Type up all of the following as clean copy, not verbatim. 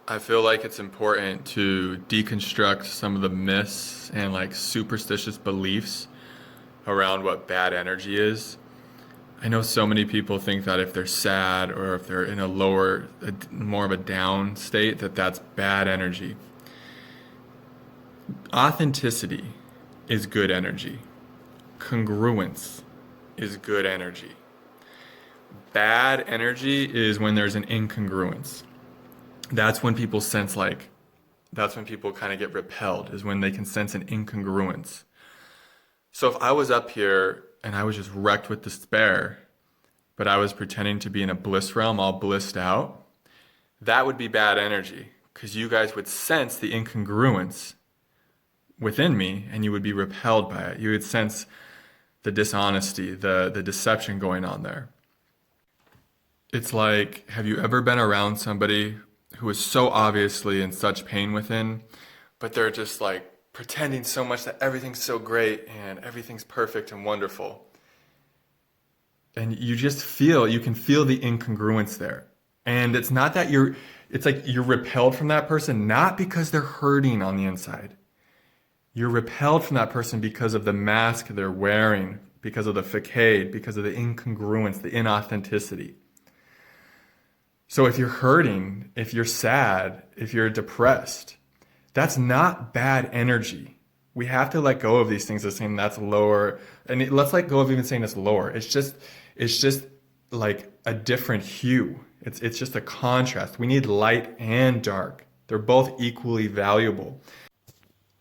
I feel like it's important to deconstruct some of the myths and like superstitious beliefs around what bad energy is. I know so many people think that if they're sad or if they're in a lower, more of a down state, that that's bad energy. Authenticity is good energy. Congruence is good energy. Bad energy is when there's an incongruence. That's when people sense like, that's when people kind of get repelled, is when they can sense an incongruence. So if I was up here and I was just wrecked with despair, but I was pretending to be in a bliss realm, all blissed out, that would be bad energy because you guys would sense the incongruence within me and you would be repelled by it. You would sense the dishonesty, the deception going on there. It's like, have you ever been around somebody who is so obviously in such pain within, but they're just like pretending so much that everything's so great and everything's perfect and wonderful? And you just feel, you can feel the incongruence there. And it's not that it's like you're repelled from that person, not because they're hurting on the inside. You're repelled from that person because of the mask they're wearing, because of the facade, because of the incongruence, the inauthenticity. So if you're hurting, if you're sad, if you're depressed, that's not bad energy. We have to let go of these things as saying that's lower. And let's let go of even saying it's lower. It's just like a different hue. It's just a contrast. We need light and dark. They're both equally valuable.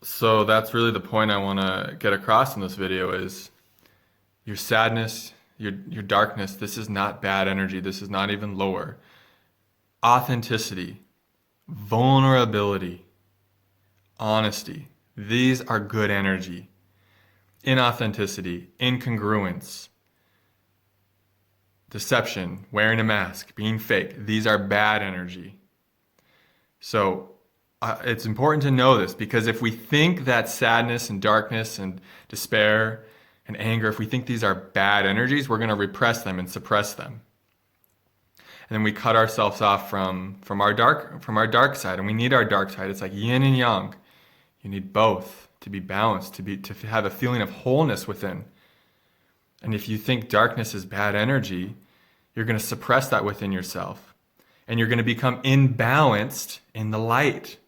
So that's really the point I want to get across in this video is your sadness, your darkness, this is not bad energy. This is not even lower. Authenticity, vulnerability, honesty. These are good energy. Inauthenticity, incongruence, deception, wearing a mask, being fake. These are bad energy. So it's important to know this because if we think that sadness and darkness and despair and anger, if we think these are bad energies, we're going to repress them and suppress them. And then we cut ourselves off from our dark side, and we need our dark side. It's like yin and yang. You need both to be balanced, to have a feeling of wholeness within. And if you think darkness is bad energy, you're going to suppress that within yourself, and you're going to become imbalanced in the light.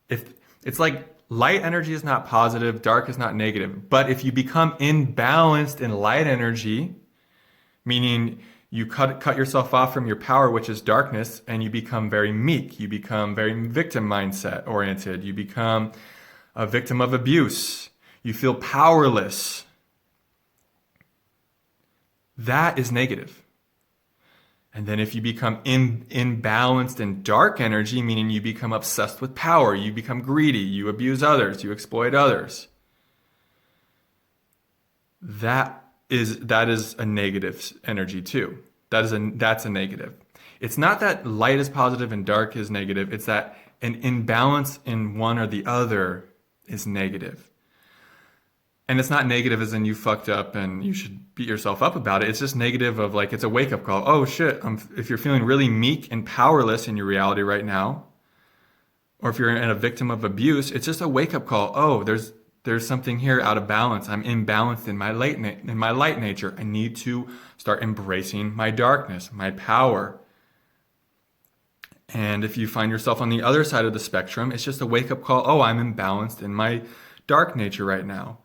If it's like light energy is not positive, dark is not negative, but if you become imbalanced in light energy, meaning you cut yourself off from your power, which is darkness, and you become very meek. You become very victim mindset oriented. You become a victim of abuse. You feel powerless. That is negative. And then if you become imbalanced in dark energy, meaning you become obsessed with power, you become greedy, you abuse others, you exploit others, that is a negative energy too. That's a negative. It's not that light is positive and dark is negative. It's that an imbalance in one or the other is negative. And it's not negative as in you fucked up and you should beat yourself up about it. It's just negative of like, it's a wake up call. Oh shit, if you're feeling really meek and powerless in your reality right now, or if you're in a victim of abuse, it's just a wake up call. Oh, there's something here out of balance. I'm imbalanced in my light nature. I need to start embracing my darkness, my power. And if you find yourself on the other side of the spectrum, it's just a wake up call. Oh, I'm imbalanced in my dark nature right now.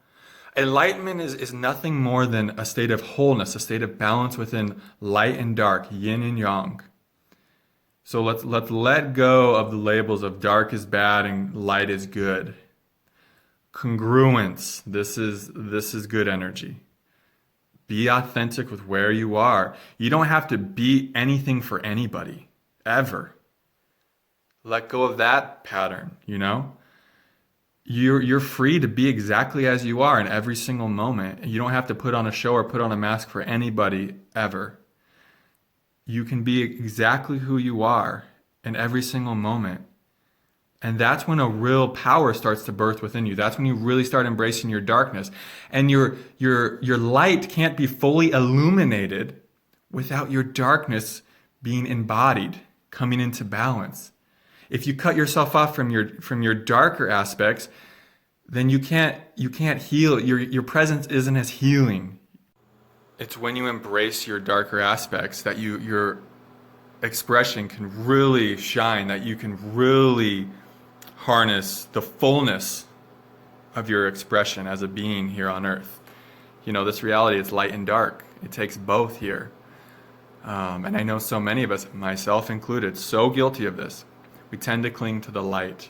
Enlightenment is nothing more than a state of wholeness, a state of balance within light and dark, yin and yang. So let's let go of the labels of dark is bad and light is good. Congruence, this is good energy. Be authentic with where you are. You don't have to be anything for anybody, ever. Let go of that pattern, you know? You're free to be exactly as you are in every single moment. You don't have to put on a show or put on a mask for anybody, ever. You can be exactly who you are in every single moment. And that's when a real power starts to birth within you. That's when you really start embracing your darkness. And your light can't be fully illuminated without your darkness being embodied, coming into balance. If you cut yourself off from your darker aspects, then you can't heal. Your presence isn't as healing. It's when you embrace your darker aspects that your expression can really shine, that you can really harness the fullness of your expression as a being here on earth. This reality is light and dark. It takes both here. And I know so many of us, myself included, so guilty of this. We tend to cling to the light.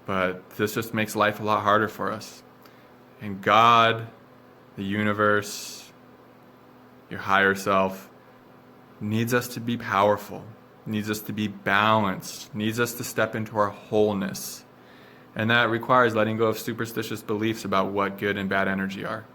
But this just makes life a lot harder for us. And God, the universe, your higher self, needs us to be powerful, needs us to be balanced, needs us to step into our wholeness. And that requires letting go of superstitious beliefs about what good and bad energy are.